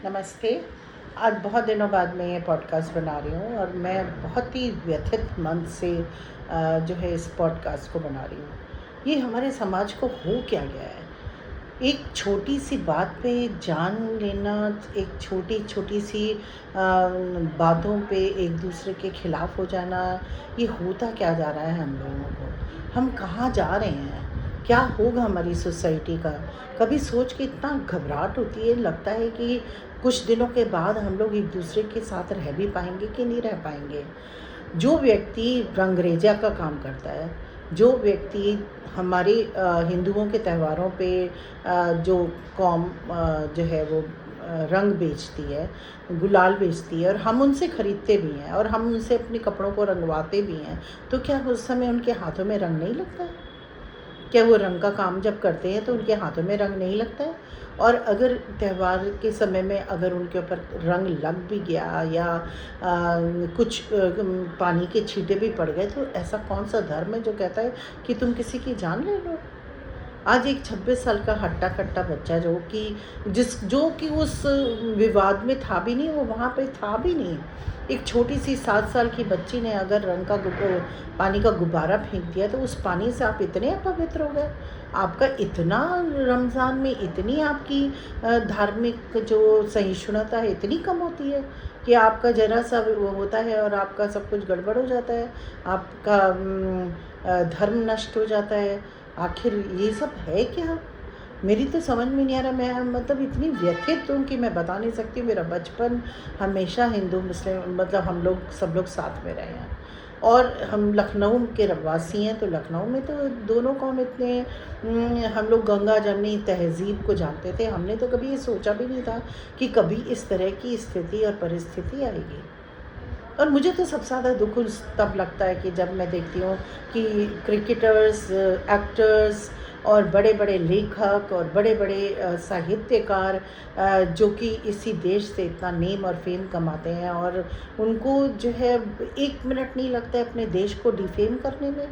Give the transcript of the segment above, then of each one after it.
नमस्ते। आज बहुत दिनों बाद मैं ये पॉडकास्ट बना रही हूँ और मैं बहुत ही व्यथित मन से जो है इस पॉडकास्ट को बना रही हूँ। ये हमारे समाज को हो क्या गया है? एक छोटी सी बात पे जान लेना, एक छोटी सी बातों पे एक दूसरे के खिलाफ हो जाना, ये होता क्या जा रहा है हम लोगों को? हम कहाँ जा रहे हैं? क्या होगा हमारी सोसाइटी का? कभी सोच के इतना घबराहट होती है, लगता है कि कुछ दिनों के बाद हम लोग एक दूसरे के साथ रह भी पाएंगे कि नहीं रह पाएंगे। जो व्यक्ति रंगरेजा का काम करता है, जो व्यक्ति हमारे हिंदुओं के त्योहारों पे जो कौम जो है वो रंग बेचती है, गुलाल बेचती है और हम उनसे ख़रीदते भी हैं और हम उनसे अपने कपड़ों को रंगवाते भी हैं, तो क्या उस समय उनके हाथों में रंग नहीं लगता है? क्या वो रंग का काम जब करते हैं तो उनके हाथों में रंग नहीं लगता है? और अगर त्यौहार के समय में अगर उनके ऊपर रंग लग भी गया या कुछ पानी के छींटे भी पड़ गए, तो ऐसा कौन सा धर्म है जो कहता है कि तुम किसी की जान ले लो? आज एक 26 साल का हट्टा-कट्टा बच्चा जो कि उस विवाद में था भी नहीं, वो वहाँ पे था भी नहीं। एक छोटी-सी 7 साल की बच्ची ने अगर पानी का गुब्बारा फेंक दिया, तो उस पानी से आप इतने अपवित्र हो गए। आपका इतना रमज़ान में इतनी आपकी धार्मिक जो सहिष्णुता है, इतनी कम होती है कि आपका ज़रा-सा वो होता है और आपका सब कुछ गड़बड़ हो जाता है। आपका धर्म नष्ट हो जाता है। आखिर ये सब है क्या? मेरी तो समझ में नहीं आ रहा। मैं मतलब इतनी व्यथित हूँ कि मैं बता नहीं सकती। मेरा बचपन हमेशा हिंदू मुस्लिम मतलब हम लोग सब लोग साथ में रहे हैं और हम लखनऊ के रहवासी हैं, तो लखनऊ में तो दोनों कौम इतने हम लोग गंगा जमनी तहज़ीब को जानते थे। हमने तो कभी ये सोचा भी नहीं था कि कभी इस तरह की स्थिति और परिस्थिति आएगी। और मुझे तो सबसे ज़्यादा दुःख तब लगता है कि जब मैं देखती हूँ कि क्रिकेटर्स, एक्टर्स और बड़े-बड़े लेखक और बड़े-बड़े साहित्यकार जो कि इसी देश से इतना नेम और फ़ेम कमाते हैं और उनको जो है 1 मिनट नहीं लगता है अपने देश को डिफ़ेम करने में।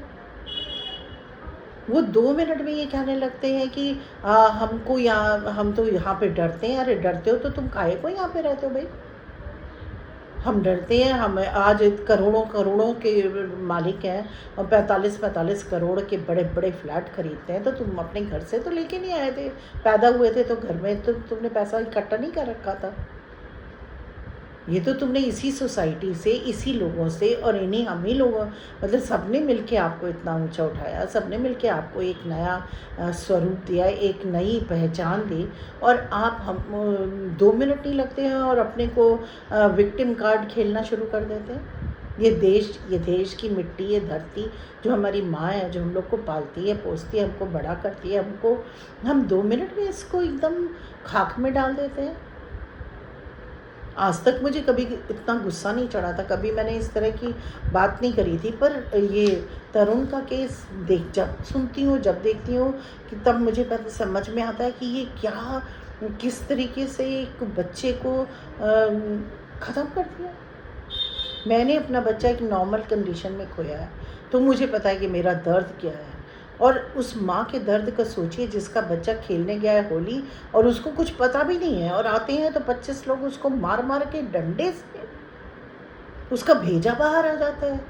वो 2 मिनट में ये कहने लगते हैं कि हम तो यहाँ पे डरते हैं। अरे डरते हो तो तुम काहे को यहाँ पे रहते हो भई? हम डरते हैं। हम आज करोड़ों के मालिक हैं और 45-45 करोड़ के बड़े-बड़े फ्लैट खरीदते हैं, तो तुम अपने घर से तो लेके नहीं आए थे। पैदा हुए थे तो घर में तो तुमने पैसा इकट्ठा नहीं कर रखा था। ये तो तुमने इसी सोसाइटी से, इसी लोगों से और इन्हीं हम ही लोगों मतलब सबने मिलके आपको इतना ऊँचा उठाया, सबने मिलके आपको एक नया स्वरूप दिया, एक नई पहचान दी और आप 2 मिनट नहीं लगते हैं और अपने को विक्टिम कार्ड खेलना शुरू कर देते हैं। ये देश की मिट्टी, ये धरती जो हमारी माँ है, जो हम लोग को पालती है, पोसती है, हमको बड़ा करती है, हम 2 मिनट में इसको एकदम खाक में डाल देते हैं। आज तक मुझे कभी इतना गुस्सा नहीं चढ़ा था, कभी मैंने इस तरह की बात नहीं करी थी, पर ये तरुण का केस जब सुनती हूँ, जब देखती हूँ कि तब मुझे पता समझ में आता है कि ये क्या किस तरीके से एक बच्चे को ख़त्म कर दिया। मैंने अपना बच्चा एक नॉर्मल कंडीशन में खोया है, तो मुझे पता है कि मेरा दर्द क्या है। और उस माँ के दर्द का सोचिए जिसका बच्चा खेलने गया है होली और उसको कुछ पता भी नहीं है और आते हैं तो 25 लोग उसको मार मार के डंडे से उसका भेजा बाहर आ जाता है,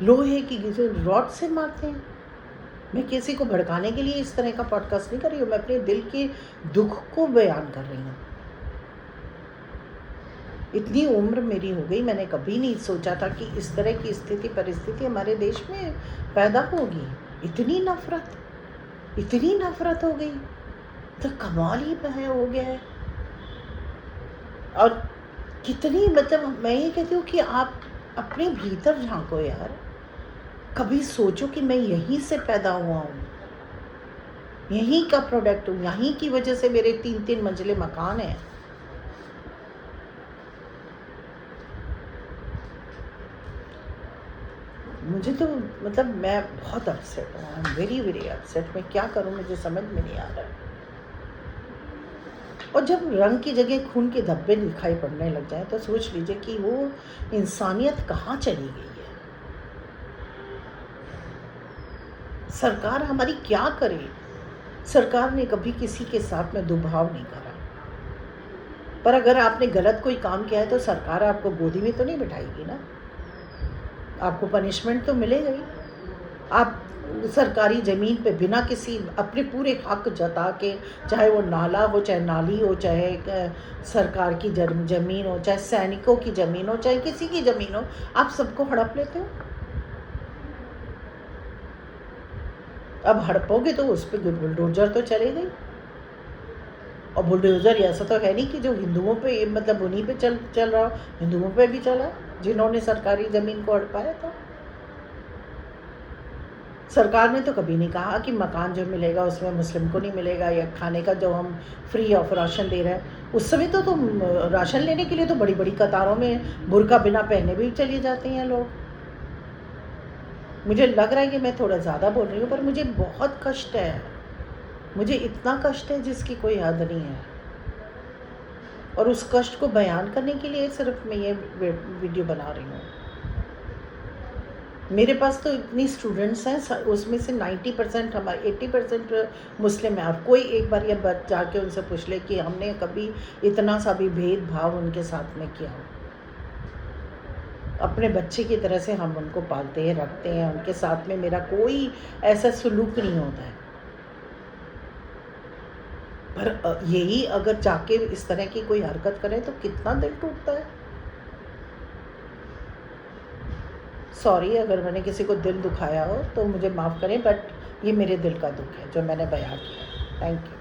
लोहे की रॉड से मारते हैं। मैं किसी को भड़काने के लिए इस तरह का पॉडकास्ट नहीं कर रही हूँ, मैं अपने दिल के दुख को बयान कर रही हूँ। इतनी उम्र मेरी हो गई, मैंने कभी नहीं सोचा था कि इस तरह की स्थिति परिस्थिति हमारे देश में पैदा होगी। इतनी नफ़रत हो गई, तो कमाल ही हो गया है। और कितनी मतलब मैं ये कहती हूँ कि आप अपने भीतर झाँको यार। कभी सोचो कि मैं यहीं से पैदा हुआ हूँ, यहीं का प्रोडक्ट हूँ, यहीं की वजह से मेरे 3-3 मंजिले मकान हैं। मुझे तो मतलब मैं बहुत अपसेट हूँ, आई एम वेरी अपसेट। मैं क्या करूँ मुझे समझ में नहीं आ रहा है। और जब रंग की जगह खून के धब्बे दिखाई पड़ने लग जाए तो सोच लीजिए कि वो इंसानियत कहाँ चली गई है। सरकार हमारी क्या करे? सरकार ने कभी किसी के साथ में दुभाव नहीं करा। पर अगर आपने गलत कोई काम किया है तो सरकार आपको गोदी में तो नहीं बिठाएगी ना, आपको पनिशमेंट तो मिलेगा ही। आप सरकारी ज़मीन पे बिना किसी अपने पूरे हक जता के, चाहे वो नाला हो, चाहे नाली हो, चाहे सरकार की ज़मीन हो, चाहे सैनिकों की ज़मीन हो, चाहे किसी की ज़मीन हो, आप सबको हड़प लेते हो। अब हड़पोगे तो उस पर बुलडोजर तो चलेगा ही। और बुलडोजर ऐसा तो है नहीं कि जो हिंदुओं पे, मतलब उन्हीं पे चल रहा हो, हिंदुओं पे भी चला जिन्होंने सरकारी ज़मीन को हड़पाया था। सरकार ने तो कभी नहीं कहा कि मकान जो मिलेगा उसमें मुस्लिम को नहीं मिलेगा, या खाने का जो हम फ्री ऑफ राशन दे रहे हैं। उस समय तो तुम राशन लेने के लिए तो बड़ी बड़ी कतारों में बुर्का बिना पहने भी चले जाते हैं लोग। मुझे लग रहा है कि मैं थोड़ा ज़्यादा बोल रही हूँ, पर मुझे बहुत कष्ट है, मुझे इतना कष्ट है जिसकी कोई हद नहीं है। और उस कष्ट को बयान करने के लिए सिर्फ मैं ये वीडियो बना रही हूँ। मेरे पास तो इतनी स्टूडेंट्स हैं, उसमें से 90% हमारे 80% मुस्लिम हैं। और कोई एक बार ये बात जाके उनसे पूछ ले कि हमने कभी इतना सा भी भेदभाव उनके साथ में किया हो। अपने बच्चे की तरह से हम उनको पालते हैं, रखते हैं, उनके साथ में मेरा कोई ऐसा सलूक नहीं होता है। पर यही अगर जाके इस तरह की कोई हरकत करें तो कितना दिल टूटता है। सॉरी अगर मैंने किसी को दिल दुखाया हो तो मुझे माफ़ करें, बट ये मेरे दिल का दुख है जो मैंने बयां किया है। Thank you.